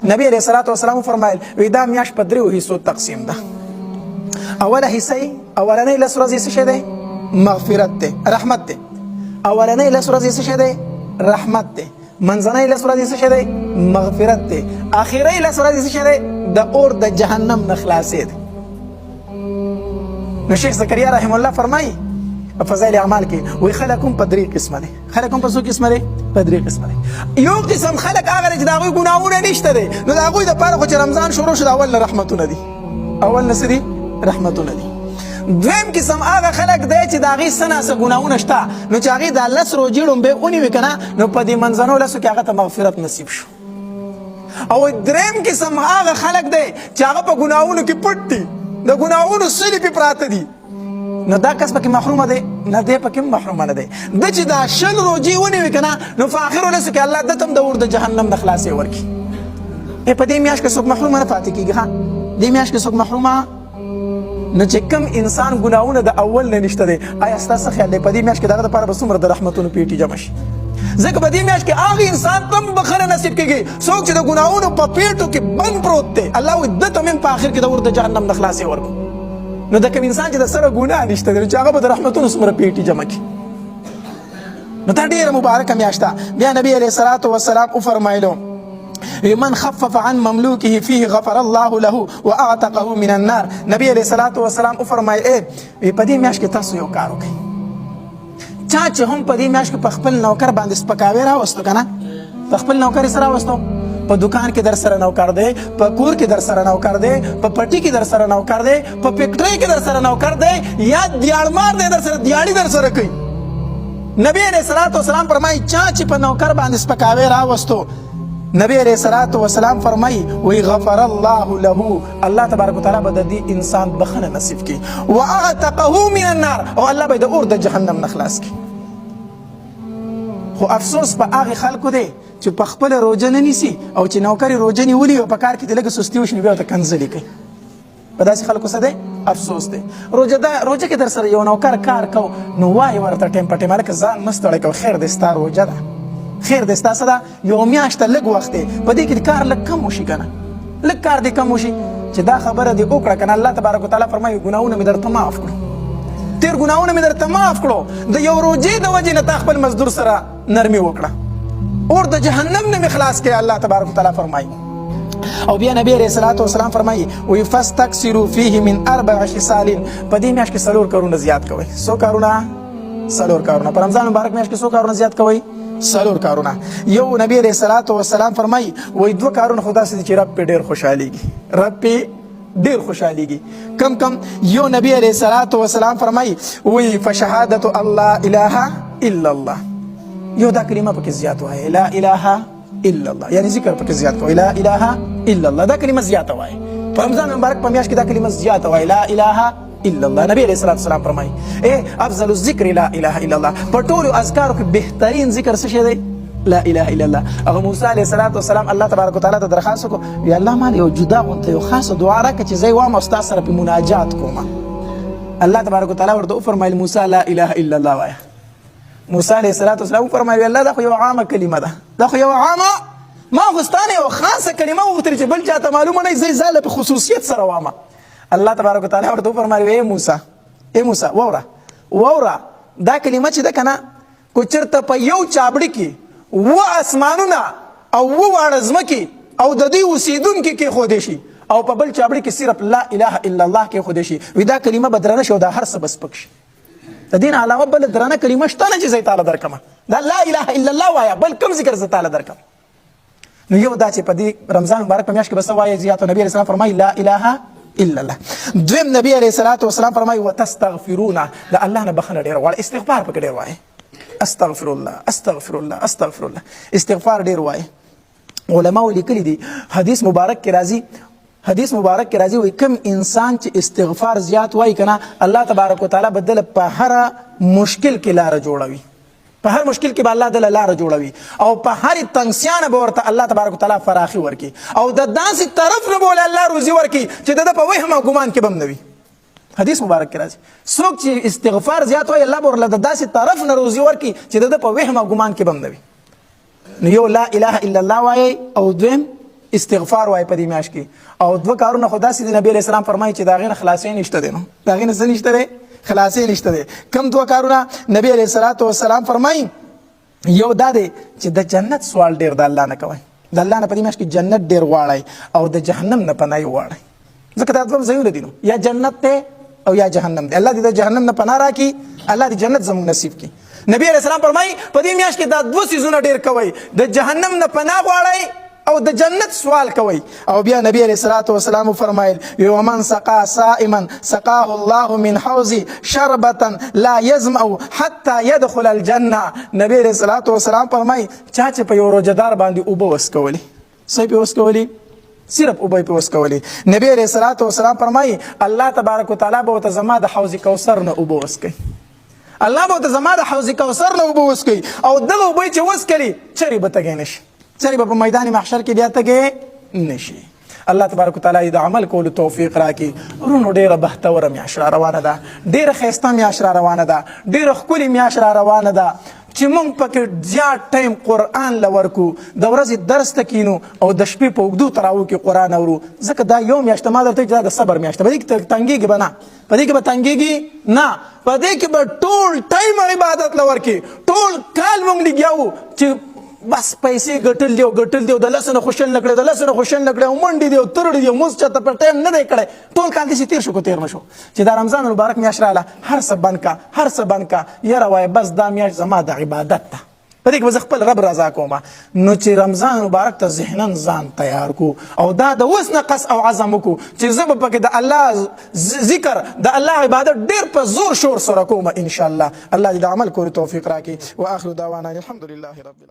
نبی علیہ الصلوۃ والسلام فرمایل وی دا میاش په دریو حصو تقسیم ده. اوله حصہ اولنۍ لس ورځې څه شی دی؟ مغفرت دی، رحمت دی. اولنۍ لس ورځې څه شی دی؟ رحمت دی. منځنۍ لس ورځې څه شی دی؟ مغفرت دی. اخرۍ لس ورځې څه شی دی؟ د اور د جهنم نه خلاصې دی. نو شیخ زکریا رحم الله فرمایي فضائل اعمال کې وی خلک هم په درې قسمه دي. خلک هم په څو قسمه دي؟ په درې قسمه دي. یو قسم خلک هغه چې د هغوی ګناهونه نشته دی، نو د هغوی دپاره خو چې رمضان شروع شو د اول نه رحمتونه دي. اول نه څه دي؟ رحمتونه دي. دویم قسم هغه خلک دی چې د هغې څه ناڅه ګناهونه شته، نو چې هغې دا لس روژې ړومبې ونیوي که نه، نو په دې منځنو لسو کې هغه ته مغفرت نصیب شو. او دریم قسم هغه خلک دی چې هغه په ګناهونو کې پټ دي، د ګناهونو سلې پې پراته دي، نو دا کس پکې محرومه دی؟ نه، دی پکې محرومه نه دی. ده چې دا 20 روژې ونیوي که نه، نو په آخرو لسو کې الله ده ته هم د اور د جهنم نه خلاصې ورکړي. په دې میاشت کې څوک محرومه نه پاتې کېږي. ښه، دې میاشت کې څوک محرومه نو چې کم انسان ګناهونه د اول نه نشته دی، آیا ستاسو څه خیال دی په دې میاشت کې د هغه دپاره به څومره د رحمتونو پیټې جمع شي؟ ځکه په دې میاشت کې هغه انسان ته هم بخښنه نصیب کېږي څوک چې د ګناهونو په پیټو کې بند پروت دی، الله وایي ده ته هم په آخر کې د اور د جهنم نه خلاصې ورکړو. نو د کوم انسان چې د سره ګناه نشته دی چې هغه به د رحمتونو څومره پیټې جمع کړي. نو دا ډېره مبارکه میاشت ده. بیا نبي علیه الصلاة والسلام وفرمایلو من خفف عن مملوکه فيه غفر الله له واعتقه من النار. نبی علیہ الصلوۃ والسلام فرمایي په دې میاشت کې تاسو یو کار وکړئ. چا چې هم په دې میاشت کې په خپل نوکر باندې سپکاوی راوستو که نه، په خپل نوکر یې څه راوستو؟ په دکان کې در سره نوکر دی، په کور کې در سره نوکر دی، په پټي کې در سره نوکر دی، په فیکټرۍ کې در سره نوکر دی، یا دیاړمار دی در سره، دیاړي در سره کوي. نبی علیہ الصلوۃ والسلام فرمایي چا چې په نوکر باندې سپکاوی راوستو، نبی علیہ الصلوۃ والسلام فرمائی وی غفر الله له، الله تبارک وتعالی به د دې انسان بخنه نصیب کړي، واعتقه من النار، او الله به د اور د جهنم نه خلاص کړي. خو افسوس په هغې خلکو دی چې په خپله روژه نه نیسي، او چې نوکر یې روژه نیولي او په کار کې لږه سستي وشي نو بیا ورته کنځلې کوي. په داسې خلکو څه دی؟ افسوس دی. روژه کې در سره یو نوکر کار کو نو وایي ورته ټیم په ټیم هلکه ځان مه ستړی کوه، خیر دی ستا روژه ده، خیر دی ستا څه ده، یو میاشته لږ وخت دی، په دې کې کار لږ کم وشي که نه، لږ کار دې کم وشي چې دا خبره دې وکړه که نه، الله تبارک وتعالی فرمایي ګناهونه مې درته معاف کړو، تېر ګناهونه مې درته معاف کړو، د یو روژې د وجې نه تا خپل مزدور سره نرمي وکړه، اور د جهنم نه مې خلاص کړې، الله تبارک وتعالی فرمایي. او بیا نبی علیہ الصلوۃ والسلام فرمایي وی فاستکثروا فیه من 4 خصال، په دې میاشت کې 4 کارونه زیات کوئ. څو کارونه؟ 4 کارونه. په رمضان مبارک میاشت کې 100 کارونه زیات کوئ؟ 4 کارونه. یو نبی علیہ الصلوۃ والسلام فرمایي وی 2 کارونه خو داسې دي چې رب پې ډېر خوشحالېږي، رب پې ډېر خوشحالېږي. کم کم؟ یو نبی علیہ الصلوۃ والسلام فرمایي وی فشهادة الله اله الا الله، یو دا کلمه پکې زیات وایي، لا اله الا الله، یعنی ذکر پکې زیات کوئ، لا اله الا الله، دا کلمه زیاته وایي. په رمضان مبارک په میاشت کې دا کلمه زیاته وایي، لا اله الا الله. نبی علیہ الصلوۃ والسلام فرمایي افضل الذکر لا اله الا الله، په ټولو اذکارو کې بهترین ذکر څه شی دی؟ لا اله الا الله. هغه موسی علیہ الصلوۃ والسلام الله تبارک وتعالی ته درخواست وکړو، یا الله ما یو جدا غونته یو خاصه دعا راکړه چې زه یې وایم او ستا سره پې مناجات کوم. الله تبارک وتعالی ورته وفرمایل موسی لا اله الا الله وایه. موسی علیہ الصلوۃ والسلام وفرمایل الله دا خو یو عامه کلمه ده، دا خو یو عامه، ما خو ستا نه یو خاصه کلمه وغوښتلې چې بل چاته معلومه نه وي، زه یې ځان له په خصوصیت سره وامه. الله تبارک وتعالی ورته وفرمایل ای موسی ووره دا کلمه چې ده که نه، کو چېرته په یو چابړي کې 2 اسمانونه او 2 واړه ځمکې او د دوی اوسېدونکي کېښودی شي، او په بل چابړي کې صرف لا اله الا الله کېښودی شي، وي دا کلمه به درنه شي او دا هر څه به سپک شي. د دې نه علاوه بله درنه کلمه شته نه چې زه یې تاله درکړمه، دا لا اله الا الله وایه، بل کوم ذکر زه تاله درکړم. نو یو دا چې په دې رمضان مبارک په میاشت کې به څه وایې زیات، نبي علیه السلام فرمایي لا اله الا الله. دویم نبی علیہ الصلوۃ والسلام فرمایي وتستغفرون، د الله نه بخښنه ډېره غواړئ، استغفار پکې ډېر وایئ، استغفر الله استغفر الله استغفر الله، استغفار ډېر وایئ. علماو لیکلي دي حدیث مبارک کې راځي وایي کم انسان چې استغفار زیات وایي که نه، الله تبارک وتعالی به دله په هره مشکل کې لاره جوړوي، په هر مشکل کې به الله دله لاره جوړوي، او په هرې تنګسیانه به ورته الله تبارک وتعالی فراخي ورکړي، او د داسې طرف نه به ولې الله روزي ورکړي چې د ده په وهم او ګمان کې به هم نه وي. حدیث مبارک کې راځي څوک چې استغفار زیات وایي الله به ورله د داسې طرف نه روزي ورکړي چې د ده په وهم او ګمان کې به هم نه وي. نو یو لا اله الا الله وایي، او دویم استغفار وای په دې میاشت کې او دوه کارونه خدا سي نبی علیہ السلام فرمایي چې دا غیر خلاصې نشته دي نو دا غیر څه نشته دي خلاصې نشته دي کم دوه کارونه نبی علیہ الصلوۃ والسلام فرمایي یو دا دی چې د جنت سوال ډیر د الله نه کوي د الله نه په دې میاشت کې جنت ډیر غواړي او د جهنم نه پناه غواړي ځکه دا دوه ځایونه دي نو یا جنت ته او یا جهنم دی الله دې د جهنم نه پناه راکړي الله دې جنت زموږ نصیب کړي نبی علیہ السلام فرمایي په دې میاشت کې دا دوه سيزونه ډیر کوي د جهنم نه پناه غواړي او د جنت سوال کوي او بیا نبی علیہ الصلوۃ والسلام فرمایل ومن سقى صائما سقاه الله من حوض شربة لا يظمأ حتى يدخل الجنه نبی علیہ الصلوۃ والسلام فرمای چا چې په یو روزدار باندې اوبه وسکولي صحیح په وسکولي صرف اوبه په وسکولي نبی علیہ الصلوۃ والسلام فرمای الله تبارک وتعالى به ته زما د حوض کوثر نه اوبه وسکي الله به ته زما د حوض کوثر نه اوبه وسکي او دغه اوبه چې وسکلي چری به تګ نشي چری په میدان محشر کې بیا تګې نشي الله تبارک وتعالى د عمل کولو توفیق راکړي ورونو ډیره بهتره میاشت روانه ده ډیره ښایسته میاشت روانه ده ډیره ښکلې میاشت روانه ده چې موږ پکې زیات ټایم قرآن لورکو د ورځې درس ته کینو او د شپې په اوږدو تراوو کې قرآن اورو ځکه دا یو میاشت ما درته چې دا د صبر میاشت په دې کې تنګېږي به نه په دې کې به تنګېږي نه په دې کې به ټول ټایم عبادت لورکې ټول کال موږ لګیا وو چې بس پیسې ګټل دی د لسنه خوشل نکړه د لسنه خوشل نکړه او منډي دی او ترړي دی موږ چاته پر ټایم نه دی کړی ټول کال دې تیر شو کو تیر نشو چې دا رمضان مبارک میاشت رااله هر څه بند کا یاره وای بس دا میاشت زما د عبادت ته په دې کې به خپل رب رضا کوم نو چې رمضان مبارک ته ذهنن ځان تیار کو او دا د وس نقص او عزم کو چې زه به پکې د الله ذکر د الله عبادت ډیر په زور شور سره کوم ان شاء الله الله دې د عمل کولو توفیق راکړي واخر دعوانا الحمد لله رب العالمين